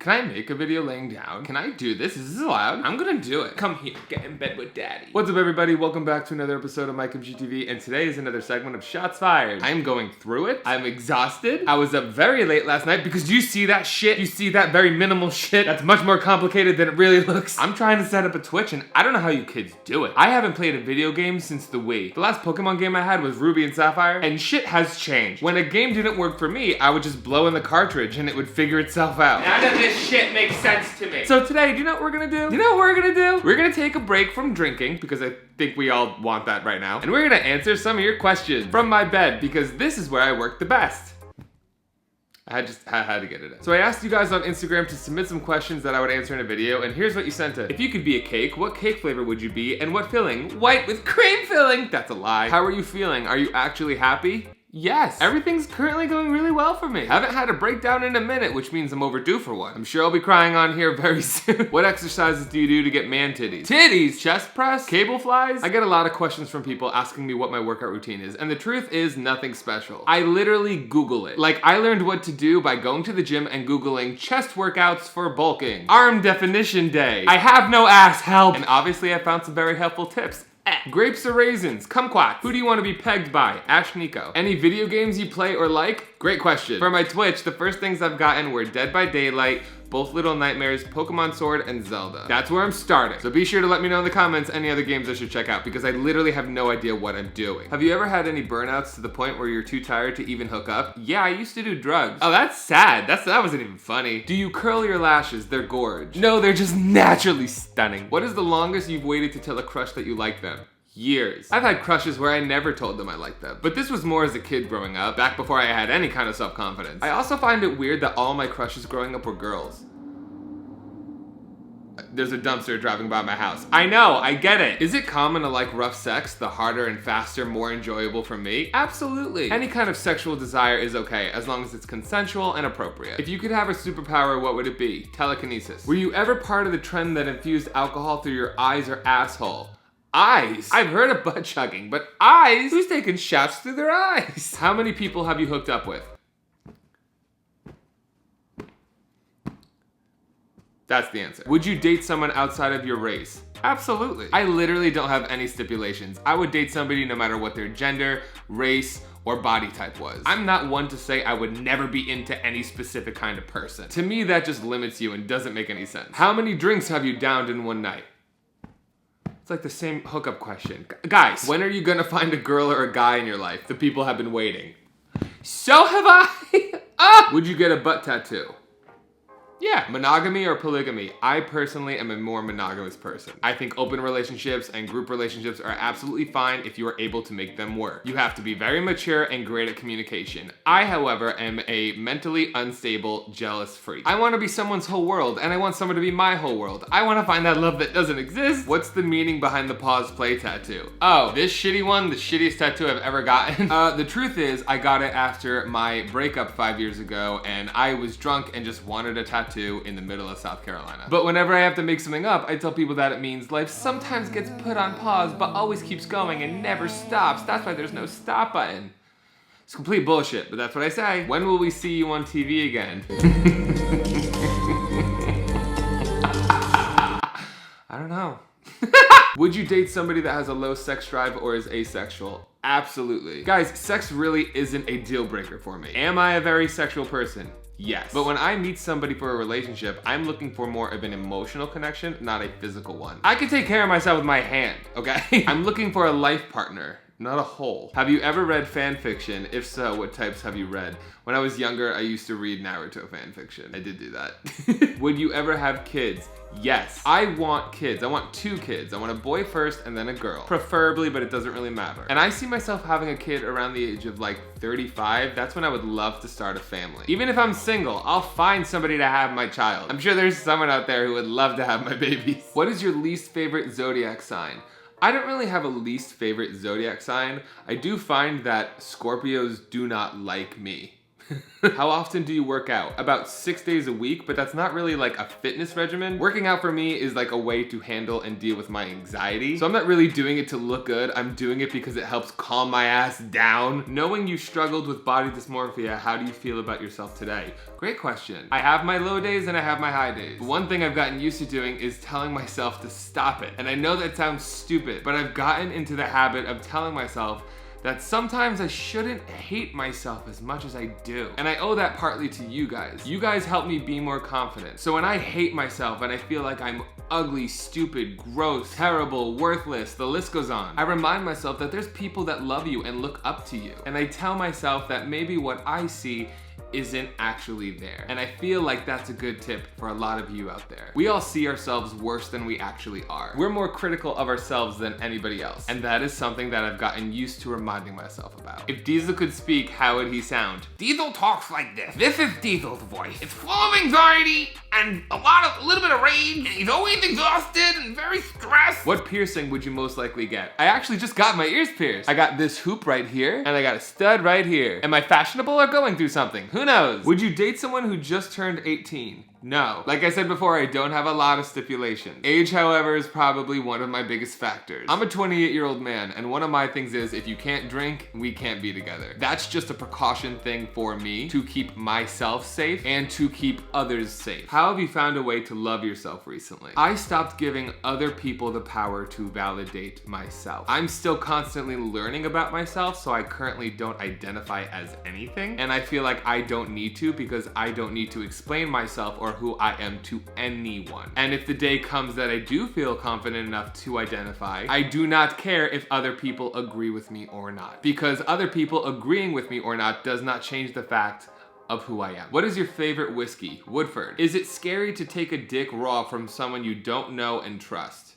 Can I make a video laying down? Can I do this? Is this allowed? I'm gonna do it. Come here, get in bed with daddy. What's up, everybody? Welcome back to another episode of MikeMGTV, and today is another segment of Shots Fired. I'm going through it. I'm exhausted. I was up very late last night because do you see that shit? You see that very minimal shit? That's much more complicated than it really looks. I'm trying to set up a Twitch, and I don't know how you kids do it. I haven't played a video game since the Wii. The last Pokemon game I had was Ruby and Sapphire, and shit has changed. When a game didn't work for me, I would just blow in the cartridge and it would figure itself out. None of this shit makes sense to me. So today, do you know what we're gonna do? We're gonna take a break from drinking because I think we all want that right now. And we're gonna answer some of your questions from my bed because this is where I work the best. I had to get it in. So I asked you guys on Instagram to submit some questions that I would answer in a video, and here's what you sent in. If you could be a cake, what cake flavor would you be, and what filling? White with cream filling! That's a lie. How are you feeling? Are you actually happy? Yes, everything's currently going really well for me. Haven't had a breakdown in a minute, which means I'm overdue for one. I'm sure I'll be crying on here very soon. What exercises do you do to get man titties? Titties, chest press, cable flies? I get a lot of questions from people asking me what my workout routine is, and the truth is nothing special. I literally Google it. Like, I learned what to do by going to the gym and Googling chest workouts for bulking. Arm definition day. I have no ass, help. And obviously I found some very helpful tips. Grapes or raisins? Kumquat. Who do you want to be pegged by? Ash Nico. Any video games you play or like? Great question. For my Twitch, the first things I've gotten were Dead by Daylight, Both Little Nightmares, Pokemon Sword, and Zelda. That's where I'm starting. So be sure to let me know in the comments any other games I should check out because I literally have no idea what I'm doing. Have you ever had any burnouts to the point where you're too tired to even hook up? Yeah, I used to do drugs. Oh, that's sad. That wasn't even funny. Do you curl your lashes? They're gorge. No, they're just naturally stunning. What is the longest you've waited to tell a crush that you like them? Years. I've had crushes where I never told them I liked them, but this was more as a kid growing up, back before I had any kind of self-confidence. I also find it weird that all my crushes growing up were girls. There's a dumpster driving by my house. I know, I get it. Is it common to like rough sex, the harder and faster, more enjoyable for me? Absolutely. Any kind of sexual desire is okay, as long as it's consensual and appropriate. If you could have a superpower, what would it be? Telekinesis. Were you ever part of the trend that infused alcohol through your eyes or asshole? Eyes? I've heard of butt chugging, but eyes? Who's taking shots through their eyes? How many people have you hooked up with? That's the answer. Would you date someone outside of your race? Absolutely. I literally don't have any stipulations. I would date somebody no matter what their gender, race, or body type was. I'm not one to say I would never be into any specific kind of person. To me, that just limits you and doesn't make any sense. How many drinks have you downed in one night? It's like the same hookup question. Guys, when are you gonna find a girl or a guy in your life? The people have been waiting. So have I. Would you get a butt tattoo? Yeah. Monogamy or polygamy? I personally am a more monogamous person. I think open relationships and group relationships are absolutely fine if you are able to make them work. You have to be very mature and great at communication. I, however, am a mentally unstable, jealous freak. I want to be someone's whole world, and I want someone to be my whole world. I want to find that love that doesn't exist. What's the meaning behind the pause play tattoo? Oh, this shitty one, the shittiest tattoo I've ever gotten. The truth is, I got it after my breakup 5 years ago, and I was drunk and just wanted a tattoo in the middle of South Carolina. But whenever I have to make something up, I tell people that it means life sometimes gets put on pause, but always keeps going and never stops. That's why there's no stop button. It's complete bullshit, but that's what I say. When will we see you on TV again? I don't know. Would you date somebody that has a low sex drive or is asexual? Absolutely. Guys, sex really isn't a deal breaker for me. Am I a very sexual person? Yes. But when I meet somebody for a relationship, I'm looking for more of an emotional connection, not a physical one. I can take care of myself with my hand, okay? I'm looking for a life partner, not a hole. Have you ever read fan fiction? If so, what types have you read? When I was younger, I used to read Naruto fan fiction. I did do that. Would you ever have kids? Yes. I want kids. I want 2 kids. I want a boy first and then a girl. Preferably, but it doesn't really matter. And I see myself having a kid around the age of like 35. That's when I would love to start a family. Even if I'm single, I'll find somebody to have my child. I'm sure there's someone out there who would love to have my babies. What is your least favorite zodiac sign? I don't really have a least favorite zodiac sign. I do find that Scorpios do not like me. How often do you work out? About 6 days a week, but that's not really like a fitness regimen. Working out for me is like a way to handle and deal with my anxiety. So I'm not really doing it to look good. I'm doing it because it helps calm my ass down. Knowing you struggled with body dysmorphia, how do you feel about yourself today? Great question. I have my low days and I have my high days. One thing I've gotten used to doing is telling myself to stop it. And I know that sounds stupid, but I've gotten into the habit of telling myself that sometimes I shouldn't hate myself as much as I do. And I owe that partly to you guys. You guys help me be more confident. So when I hate myself and I feel like I'm ugly, stupid, gross, terrible, worthless, the list goes on, I remind myself that there's people that love you and look up to you. And I tell myself that maybe what I see isn't actually there. And I feel like that's a good tip for a lot of you out there. We all see ourselves worse than we actually are. We're more critical of ourselves than anybody else. And that is something that I've gotten used to reminding myself about. If Diesel could speak, how would he sound? Diesel talks like this. This is Diesel's voice. It's full of anxiety and a little bit of rage. And he's always exhausted and very stressed. What piercing would you most likely get? I actually just got my ears pierced. I got this hoop right here, and I got a stud right here. Am I fashionable or going through something? Who knows? Would you date someone who just turned 18? No. Like I said before, I don't have a lot of stipulations. Age, however, is probably one of my biggest factors. I'm a 28-year-old man, and one of my things is if you can't drink, we can't be together. That's just a precaution thing for me to keep myself safe and to keep others safe. How have you found a way to love yourself recently? I stopped giving other people the power to validate myself. I'm still constantly learning about myself, so I currently don't identify as anything, and I feel like I don't need to because I don't need to explain myself or who I am to anyone. And if the day comes that I do feel confident enough to identify, I do not care if other people agree with me or not. Because other people agreeing with me or not does not change the fact of who I am. What is your favorite whiskey? Woodford. Is it scary to take a dick raw from someone you don't know and trust?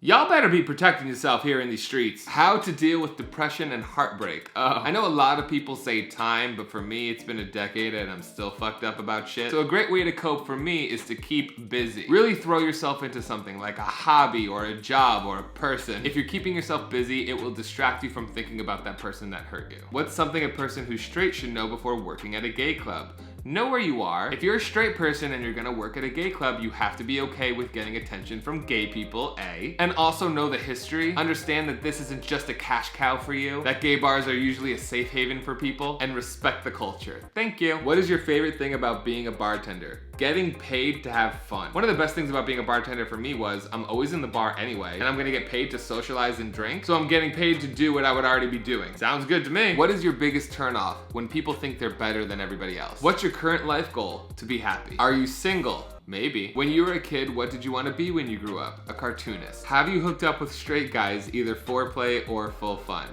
Y'all better be protecting yourself here in these streets. How to deal with depression and heartbreak. I know a lot of people say time, but for me, it's been a decade and I'm still fucked up about shit. So a great way to cope for me is to keep busy. Really throw yourself into something like a hobby or a job or a person. If you're keeping yourself busy, it will distract you from thinking about that person that hurt you. What's something a person who's straight should know before working at a gay club? Know where you are. If you're a straight person and you're gonna work at a gay club, you have to be okay with getting attention from gay people, A. And also know the history. Understand that this isn't just a cash cow for you, that gay bars are usually a safe haven for people, and respect the culture. Thank you. What is your favorite thing about being a bartender? Getting paid to have fun. One of the best things about being a bartender for me was I'm always in the bar anyway, and I'm gonna get paid to socialize and drink, so I'm getting paid to do what I would already be doing. Sounds good to me. What is your biggest turnoff? When people think they're better than everybody else. What's your current life goal? To be happy. Are you single? Maybe. When you were a kid, what did you want to be when you grew up? A cartoonist. Have you hooked up with straight guys, either foreplay or full fun?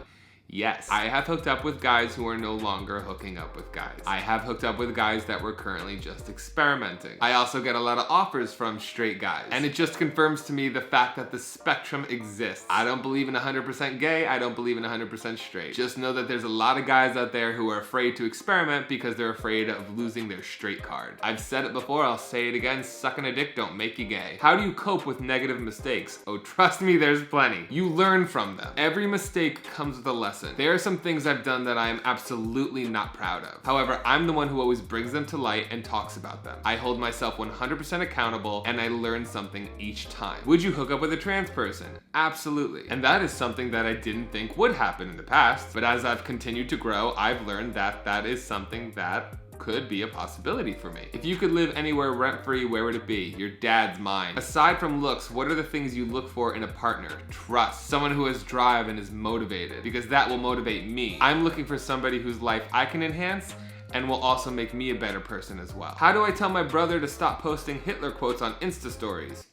Yes, I have hooked up with guys who are no longer hooking up with guys. I have hooked up with guys that were currently just experimenting. I also get a lot of offers from straight guys. And it just confirms to me the fact that the spectrum exists. I don't believe in 100% gay, I don't believe in 100% straight. Just know that there's a lot of guys out there who are afraid to experiment because they're afraid of losing their straight card. I've said it before, I'll say it again, sucking a dick don't make you gay. How do you cope with negative mistakes? Oh, trust me, there's plenty. You learn from them. Every mistake comes with a lesson. There are some things I've done that I am absolutely not proud of. However, I'm the one who always brings them to light and talks about them. I hold myself 100% accountable and I learn something each time. Would you hook up with a trans person? Absolutely. And that is something that I didn't think would happen in the past, but as I've continued to grow, I've learned that that is something that could be a possibility for me. If you could live anywhere rent-free, where would it be? Your dad's mind. Aside from looks, what are the things you look for in a partner? Trust. Someone who has drive and is motivated, because that will motivate me. I'm looking for somebody whose life I can enhance and will also make me a better person as well. How do I tell my brother to stop posting Hitler quotes on Insta stories?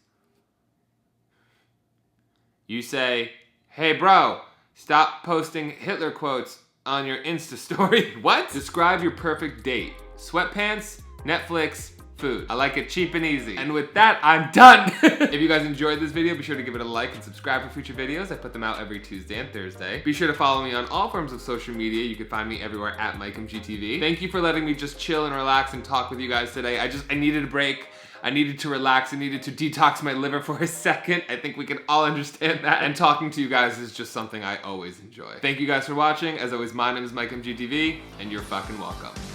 You say, hey bro, stop posting Hitler quotes on your Insta story. What? Describe your perfect date. Sweatpants, Netflix, food. I like it cheap and easy. And with that, I'm done. If you guys enjoyed this video, be sure to give it a like and subscribe for future videos. I put them out every Tuesday and Thursday. Be sure to follow me on all forms of social media. You can find me everywhere at MikeMGTV. Thank you for letting me just chill and relax and talk with you guys today. I needed a break. I needed to relax. I needed to detox my liver for a second. I think we can all understand that. And talking to you guys is just something I always enjoy. Thank you guys for watching. As always, my name is MikeMGTV, and you're fucking welcome.